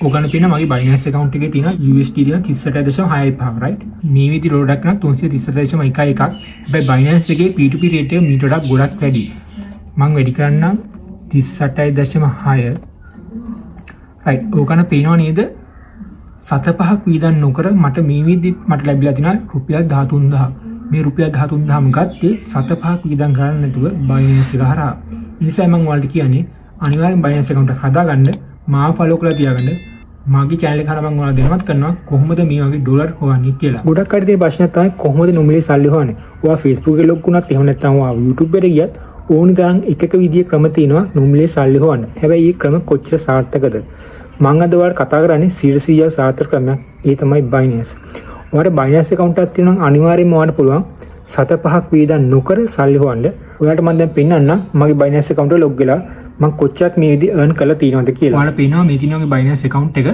ඔකන පින මගේ Binance account එකේ තියෙන USD තියෙන 38.65 right මේ විදිහට ලෝඩ් කරන 338.11 හැබැයි Binance එකේ P2P rate එක මීට වඩා ගොඩක් වැඩි මම වැඩි කරන්නම් 38.6 right ඔකන පේනව නේද 7.5ක් වීදම් නොකර මට මේ විදිහට මට ලැබිලා තියෙන රුපියල් 13000 මේ රුපියල් 13000ම ගත්තේ 7.5ක් වීදම් කරන්න නැතුව Binance එක හරහා ඒ නිසා මම ඔයාලට කියන්නේ අනිවාර්යෙන් Binance account එක හදාගන්න මාව follow කරලා තියාගන්න මාගේ channel එක හරහා මම ඔයාලට දැනුවත් කරනවා කොහොමද මේ වගේ ඩොලර් හොයන්නේ කියලා. ගොඩක් අය තියෙන ප්‍රශ්නයක් තමයි කොහොමද නොමිලේ සල්ලි හොයන්නේ. ඔයා Facebook එකේ ලොග් වුණත් එහෙම නැත්නම් ඔයා YouTube එකට ගියත් ඕනි තරම් එක විදිහේ ක්‍රම තියෙනවා නොමිලේ සල්ලි හොයන්න. හැබැයි මේ ක්‍රම කොච්චර සාර්ථකද? මම අද ඔයාලට කතා කරන්නේ 100% සාර්ථක ක්‍රමයක්. ඒ තමයි Binance. ඔයාලට Binance account එකක් තියෙනවා නම් අනිවාර්යයෙන්ම ඔයාලට පුළුවන් 7.5ක් වේදන් නොකර සල්ලි හොයන්න. ඔයාලට මම දැන් පෙන්නන්නම් මගේ Binance account එක log වෙලා මම කොච්චරක් මේ විදිහ earn කරලා තියෙනවද කියලා. ඔයාලට පේනවා මේ තියෙනවා Binance account එක.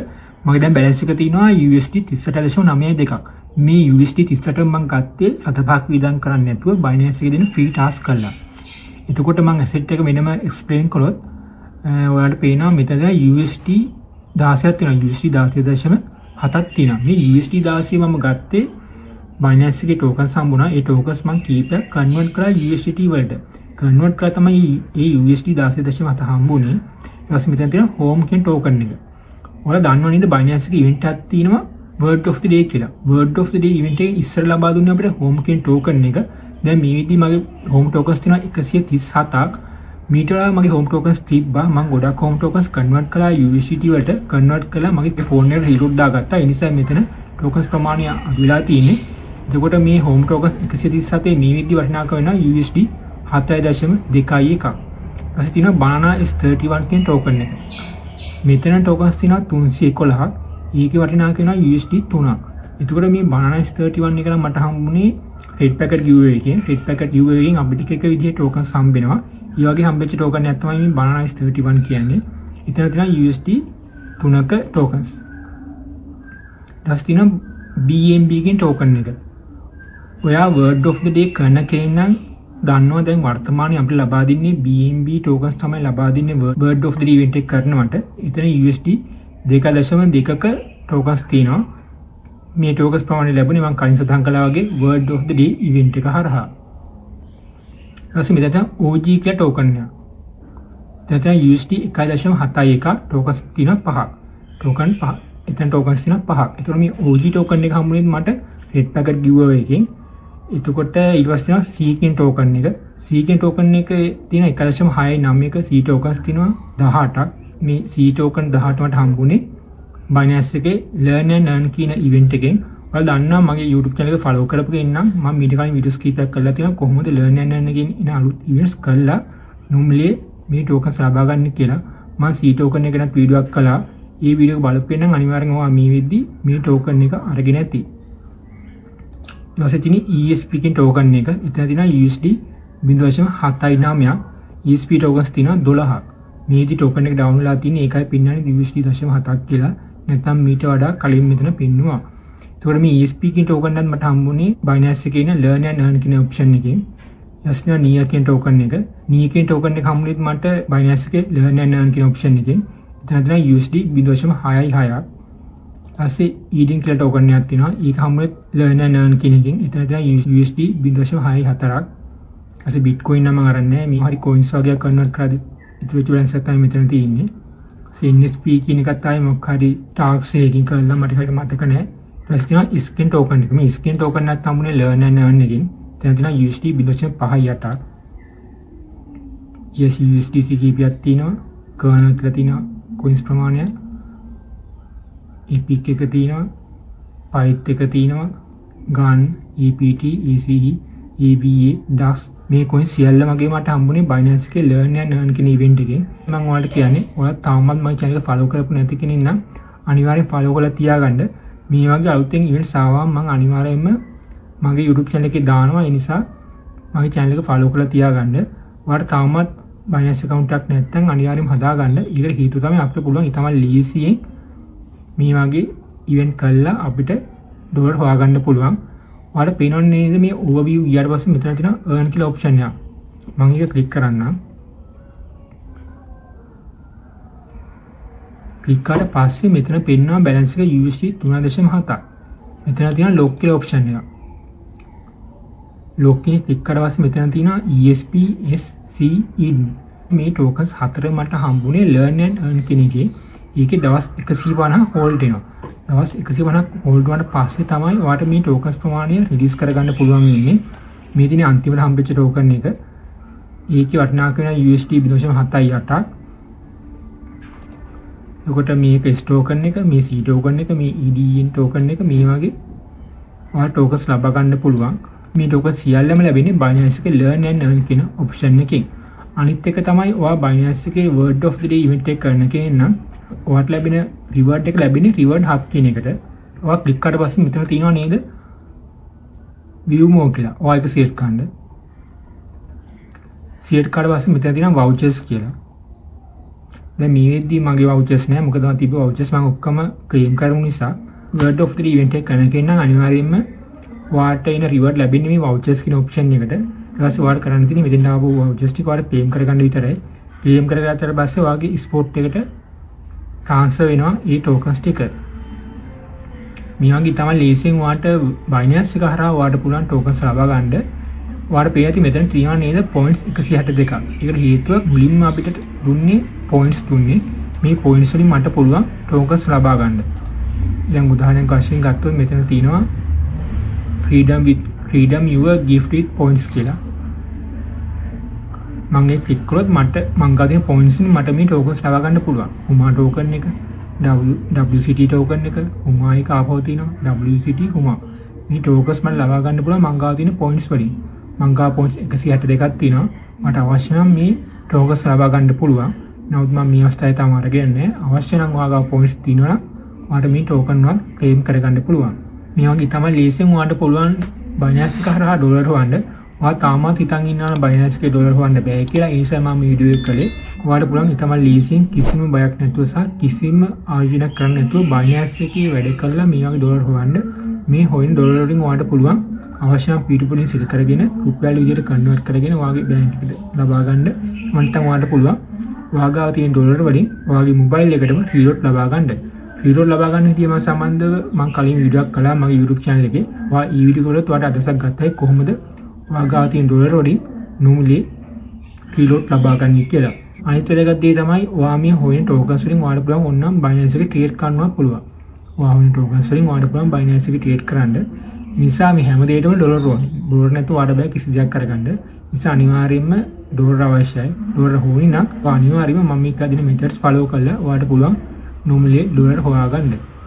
මගේ දැන් balance එක තියෙනවා USD 38.92ක්. මේ USD 38 මම ගත්තේ 7.5ක් වේදන් කරන්න නැතුව Binance එකේ දෙන free task කරලා. එතකොට මම asset එක වෙනම explain කළොත් ඔයාලට පේනවා මෙතන USD 16ක් තියෙනවා USD 16.7ක් තියෙනවා මේ USD 16 මම ගත්තේ Binance එකේ tokens හම්බුණා ඒ tokens මම කීපයක් convert කරලා USDT වලට convert කරලා තමයි ඒ USD 16.7 හම්බුනේ ඊට පස්සේ මෙතන තියෙන home කියන token එක ඔයාලා දන්නව නේද Binance එකේ event එකක් තියෙනවා word of the day කියලා word of the day event එකේ ඉස්සර ලබා දුන්නේ අපිට home කියන token එක දැන් මේ විදිහේ මගේ home tokens තියෙනවා 137ක් මීට වඩා මගේ home tokens තිබ්බා මම ගොඩක් home tokens convert කළා USDT වලට convert කළා මගේ phone එකට reload දාගත්තා ඒ නිසා මෙතන tokens ප්‍රමාණය අඩු වෙලා තියෙන්නේ එතකොට මේ home tokens 137 මේ විදිහේ වටිනාකම වෙනවා USD 7.21ක් ඊපස්සේ තියෙනවා banana S31 කියන token එක මෙතන tokens තියෙනවා 311ක් ඒකේ වටිනාකම වෙනවා USD 3ක් එතකොට මේ banana S31 එක නම් මට හම්බුනේ red packet giveaway එකෙන් red packet giveaway එකෙන් අපිට එක විදිහේ tokens හම්බ වෙනවා ඒ වගේ හම්බෙච්ච token එකක් තමයි මේ banana S31 කියන්නේ. එතන තියෙනවා USD 3ක tokens. ඊට තියෙනවා BNB කියන token එක. ඔයා word of the day කරන කෙනෙක් නම් දන්නවා දැන් වර්තමානයේ අපිට ලබා දෙන්නේ BNB tokens තමයි ලබා දෙන්නේ word of the day event එක කරනවට. එතන USD 2.2ක tokens තියෙනවා. මේ tokens ප්‍රමාණය ලැබුණේ මම කලින් සඳහන් කළා වගේ word of the day event එක හරහා. ඊට මෙතන OG කියලා token එක. එතන USD 1.71ක් tokens තියෙනවා 5ක්. token 5. එතන tokens තියෙනවා 5ක්. ඒතකොට මේ OG token එක හම්බුනේ මට red packet giveaway එකෙන්. එතකොට ඊට පස්සේ තියෙනවා C කියන token එක. C කියන token එකේ තියෙන 1.69ක C tokens තියෙනවා 18ක්. මේ C token 18 මට හම්බුනේ Binance එකේ learn and earn කියන event එකෙන්. ඔයාලා දන්නවා මගේ YouTube channel එක follow කරපු කෙනෙක් නම් මම මීට කලින් videos කීපයක් කරලා තියෙනවා කොහොමද learn and earn එකෙන් ඉන අලුත් events කරලා normally මේ tokens ලබා ගන්න කියලා මම C token එක ගැන වීඩියෝ එකක් කළා. ඒ වීඩියෝ එක බලපු කෙනා නම් අනිවාර්යෙන්ම ඔයා මේ වෙද්දි මේ token එක අරගෙන ඇති. ඊට පස්සේ තියෙන ESP කියන token එක. එතන තියෙනවා USD 0.79ක්. ESP tokens තියෙනවා 12ක්. මේදි token එක down වෙලා තියෙන්නේ ඒකයි පින්නන්නේ USD 0.7ක් කියලා. නැත්නම් මීට වඩා කලින් මෙතන පෙන්නුවා. එතකොට මේ ESP කියන token එකත් මට හම්බුනේ Binance එකේ ඉන්න learn and earn කියන option එකෙන්. ඊට NIA කියන token එක. NIA කියන token එක හම්බුනේත් මට Binance එකේ learn and earn කියන option එකෙන්. එතන තියෙනවා USD 0.66ක්. ඊපස්සේ EDIN කියලා token එකක් තියෙනවා. ඒක හම්බුනේත් learn and earn කියන එකෙන්. එතන තියෙනවා USD 0.64ක්. ඊපස්සේ Bitcoin නම් මම අරන්නේ මේ හරි coins වගේ convert කරලා ඉතුරු balance එක තමයි මෙතන තියෙන්නේ. NSP කියන එකත් ආයේ මොකක් හරි task එකකින් කරලා මට හරියට මතක නැහැ. ඊට තියෙනවා skin token එක. මේ skin token එකත් හම්බුනේ learn and earn එකෙන්. එතන තියෙනවා USD 0.58ක්. yes USDC කීපයක් තියෙනවා. kernel කියලා තියෙනවා coins ප්‍රමාණය. epic එක තියෙනවා. pyth එක තියෙනවා. gun EPT ECE EBA DAX මේ coins සියල්ල මගේ මට හම්බුනේ Binance එකේ learn and earn කියන event එකෙන්. මම ඔයාලට කියන්නේ ඔයාලා තාමත් මගේ channel එක follow කරපු නැති කෙනෙක් නම් අනිවාර්යෙන් follow කරලා තියාගන්න. මේ වගේ අලුතෙන් events ආවම මම අනිවාර්යයෙන්ම මගේ YouTube channel එකේ දානවා. ඒ නිසා මගේ channel එක follow කරලා තියාගන්න. ඔයාලට තාමත් Binance account එකක් නැත්නම් අනිවාර්යයෙන්ම හදාගන්න. ඒකට හේතුව තමයි අපිට පුළුවන් ඊටම ලීසියෙන් මේ වගේ event කරලා අපිට ඩොලර් හොයාගන්න පුළුවන්. ඔයාලට පේනවනේ නේද මේ overview ගියාට පස්සේ මෙතන තියෙන earn කියලා option එක. මම ඒක click කරන්නම්. ක්ලික් කරාට පස්සේ මෙතන පෙන්වනවා බැලන්ස් එක USD 3.7ක්. මෙතන තියෙනවා ලොක් කියලා ඔප්ෂන් එක. ලොක් එකේ ක්ලික් කරලා පස්සේ මෙතන තියෙනවා ESPSCE. මේ ටෝකන්ස් 4 මට හම්බුනේ learn and earn කියන එකේ. ඒකේ දවස් 150 හෝල්ඩ් වෙනවා. දවස් 150ක් හෝල්ඩ් වුණාට පස්සේ තමයි ඔයාලට මේ ටෝකන්ස් ප්‍රමාණය රිලීස් කරගන්න පුළුවන් වෙන්නේ. මේ දිනේ අන්තිමට හම්බෙච්ච ටෝකන් එක. ඒකේ වටිනාකම වෙන USD 0.78ක්. එතකොට මේක S token එක, මේ C token එක, මේ EDN token එක මේ වගේ ඔයාලා tokens ලබා ගන්න පුළුවන්. මේ tokens සියල්ලම ලැබෙන්නේ Binance එකේ learn and earn කියන option එකෙන්. අනිත් එක තමයි ඔයා Binance එකේ word of the day event එක කරන කෙනෙක් නම් ඔයාට ලැබෙන reward එක ලැබෙන්නේ reward hub කියන එකට. ඔයා ක්ලික් කරලා පස්සේ මෙතන තියෙනවා නේද? view more කියලා. ඔයා ඒක සේව් කරන්න. සේව් කරලා පස්සේ මෙතන තියෙනවා vouchers කියලා. දැන් මේ වෙද්දී මගේ vouchers නෑ. මොකද මම තිබ්බ vouchers මම ඔක්කොම claim කරමු නිසා word of the day event එක කරන කෙනෙක් නම් අනිවාර්යයෙන්ම ඔයාට එන reward ලැබෙන්නේ මේ vouchers කියන option එකට. ඊට පස්සේ ඔයාලා කරන්න තියෙන්නේ මෙතෙන් ආපු vouchers ටික ඔයාලා claim කරගන්න විතරයි. claim කරගත්තාට පස්සේ ඔයාගේ spot එකට transfer වෙනවා මේ tokens ටික. මේ වගේ තමයි ලේසියෙන් ඔයාට Binance එක හරහා ඔයාට පුළුවන් tokens ලබා ගන්න. ඔයාට පේන ඇති මෙතන තියෙනවා නේද points 162ක්. ඒකට හේතුව මුලින්ම අපිට දුන්නේ points දුන්නේ. මේ points වලින් මට පුළුවන් tokens ලබා ගන්න. දැන් උදාහරණයක් වශයෙන් ගත්තොත් මෙතන තියෙනවා freedom your gift with points කියලා. මම ඒ ක්ලික් කරොත් මං ගාව තියෙන points වලින් මට මේ tokens ලබා ගන්න පුළුවන්. UMA token එක, WCT token එක, UMA එක ආපහු තියෙනවා WCT UMA. මේ tokens මට ලබා ගන්න පුළුවන් මං ගාව තියෙන points වලින්. මං ගාව points 162ක් තියෙනවා. මට අවශ්‍ය නම් මේ tokens ලබා ගන්න පුළුවන්. නමුත් මම මේ අවස්ථාවේ තාම අරගෙන නැහැ. අවශ්‍ය නම් ඔයා ගාව points තියෙනවා නම් ඔයාට මේ token වත් claim කරගන්න පුළුවන්. මේ වගේ තමයි ලේසියෙන් ඔයාට පුළුවන් Binance එක හරහා ඩොලර් හොයන්න. ඔයා තාමත් හිතන් ඉන්නවා නම් Binance එකේ ඩොලර් හොයන්න බෑ කියලා. ඒ නිසා මම වීඩියෝ එක කළේ. ඔයාට පුළුවන් ඊටම ලේසියෙන් කිසිම බයක් නැතුව සහ කිසිම ආයෝජනයක් කරන්න නැතුව Binance එකේ වැඩ කරලා මේ වගේ ඩොලර් හොයන්න. මේ හොයන ඩොලර් වලින් ඔයාට පුළුවන් අවශ්‍ය නම් P2P වලින් සිල් කරගෙන රුපියල් විදිහට කන්වර්ට් කරගෙන ඔයාගේ බැංක් එකට ලබා ගන්න. නැත්නම් ඔයාට පුළුවන් ඔයාගාව තියෙන ඩොලර් වලින් ඔයාගේ මොබයිල් එකටම ෆ්‍රී ලබා ගන්න. ෆ්‍රී ලබා ගන්න විදිය මම සම්බන්ධව මම කලින් වීඩියෝ එකක් කළා මගේ YouTube channel එකේ. ඔයා මේ වීඩියෝ වලත් ඔයාට අදහසක් ගත්තයි කොහොමද ඔයාගාව තියෙන ඩොලර් වලින් නෝමලි ෆ්‍රී ලබා ගන්න කියලා. අනිත් වැදගත් දේ තමයි ඔයා මේ හොයන tokens වලින් ඔයාට පුළුවන් ඕනනම් Binance එකේ ට්‍රේඩ් කරනවා පුළුවන්. ඔයා හොයන tokens වලින් ඔයාට පුළුවන් Binance එකේ ට්‍රේඩ් කරන්න. නිසා මේ හැම දෙයකටම ඩොලර් ඕනේ. ඩොලර් නැතුව ඔයාට බෑ කිසි දෙයක් කරගන්න. නිසා අනිවාර්යයෙන්ම ඩොලර් අවශ්‍යයි. ඩොලර් හොයන නම් අනිවාර්යයෙන්ම මම මේ කියලා දෙන methods follow කරලා ඔයාට පුළුවන් normally ඩොලර් හොයාගන්න.